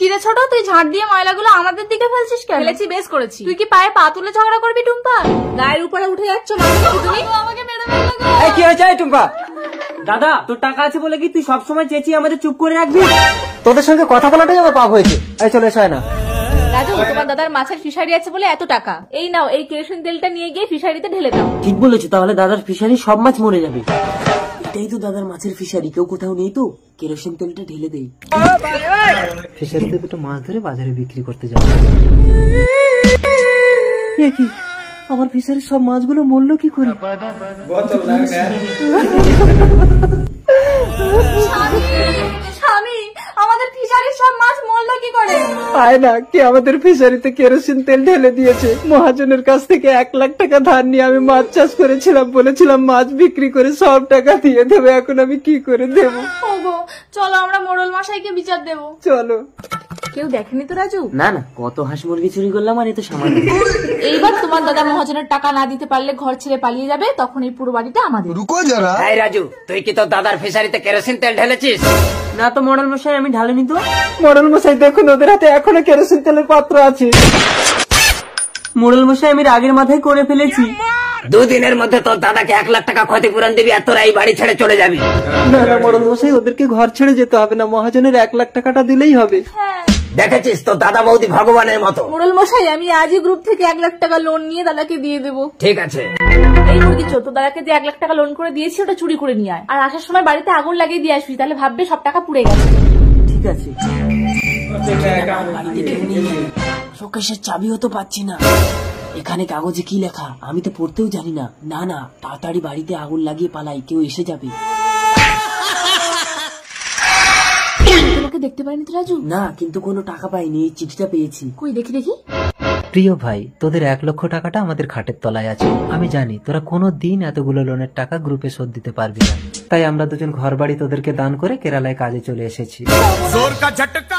কিরে ছোট, তুই ঝাড় দিয়ে ময়লাগুলো আমাদের দিকে ফেলছিস কেন? ফেলেছি, বেশ করেছি। তুই কি পায়ে পা তুলে ঝগড়া করবি টুম্পা? গায়ের উপরে উঠে যাচ্ছ তুমি। আমাকে মেরে ফেললো। কি হয়েছে টুম্পা? দাদা, তোর টাকা আছে বলে কি তুই সবসময় চেঁচিয়ে আমাদের চুপ করে রাখবি? তোদের সঙ্গে কথা বলাটাই আমার পাপ হয়েছে। এই চলে এসো না। রাজু, তোমার দাদার মাছের ফিশারি আছে বলে এত টাকা। এই নাও, এই কেরোসিন তেলটা নিয়ে গিয়ে ফিশারিতে ঢেলে দাও। ঠিক বলেছো, তাহলে দাদার ফিশারি সব মাছ মরে যাবে। এটাই তো দাদার মাছের ফিশারি, কেউ কোথাও নেই তো, কেরোসিন তেলটা ঢেলে দেই। ফিশারিতে দুটো মাছ ধরে বাজারে বিক্রি করতে যাবো। কি আমার ফিশারির সব মাছগুলো মরলো কি করে? স্বামী, আমাদের ফিশারির সব মাছ মরলো কি করে? আয় না, কে আমাদের ফিশারিতে কেরোসিন তেল ঢেলে দিয়েছে। মহাজনের কাছ থেকে 1 লাখ টাকা ধার নিয়ে আমি মাছ চাষ করেছিলাম, বলেছিলাম মাছ বিক্রি করে সব টাকা দিয়ে দেবে। এখন আমি কি করে দেব? ওগো, চলো আমরা মোড়ল মশাইকে বিচার দেব। চলো। কেউ দেখেনি তো রাজু? না না, কত হাঁস মুরগি চুরি করলাম আর এ তো সামান্য। এইবার তোমার দাদা মহাজনের টাকা না দিতে পারলে ঘর ছেড়ে পালিয়ে যাবে, তখন এই পুরো বাড়িটা আমাদের। রুকো যারা। এই রাজু, তুই কি তোর দাদার ফিশারিতে কেরোসিন তেল ঢেলেছিস? না তো মোড়ল মশাই, আমি ঢালিনি তো। মোড়ল মশাই দেখুন, ওদের হাতে এখনো কেরোসিন তেলের পাত্র আছে। মোড়ল মশাই, আমি রাগের মাথায় করে ফেলেছি। 2 দিনের মধ্যে তোর দাদাকে 1 লাখ টাকা ক্ষতিপূরণ দিবি আর তোরা এই বাড়ি ছেড়ে চলে যাবি। না না মোড়ল মশাই, ওদেরকে ঘর ছেড়ে যেতে হবে না, মহাজনের 1 লাখ টাকাটা দিলেই হবে। দেখেছিস, তোর দাদা বৌদি ভগবানের মতো। মোড়ল মশাই, আমি আজই গ্রুপ থেকে 1 লাখ টাকা লোন নিয়ে দাদাকে দিয়ে দেবো। ঠিক আছে। এই মুরগি চোর, তোর দাদাকে যে 1 লাখ টাকা লোন করে দিয়েছি ওটা চুরি করে নিয়ে আয়, আর আসার সময় বাড়িতে আগুন লাগিয়ে দিয়ে আসবি, তাহলে ভাববে সব টাকা পুড়ে গেছে। ঠিক আছে। শোকেশের চাবিও তো পাচ্ছি না। এখানে কাগজে কি লেখা আমি তো পড়তেও জানি না। না না, তাড়াতাড়ি বাড়িতে আগুন লাগিয়ে পালাই, কেউ এসে যাবে। তোমাকে দেখতে পাইনি তো রাজু? না, কিন্তু কোনো টাকা পাইনি, এই চিঠিটা পেয়েছি। কই দেখি দেখি। প্রিয় ভাই, তোদের 1 লক্ষ টাকাটা আমাদের খাটের তলায় আছে। আমি জানি তোরা কোনো দিন এতগুলো লোনের টাকা গ্রুপে শোধ দিতে পারবি না, তাই আমরা দুজন ঘর বাড়ি তোদেরকে দান করে কেরালায় কাজে চলে এসেছি। जोर का झटका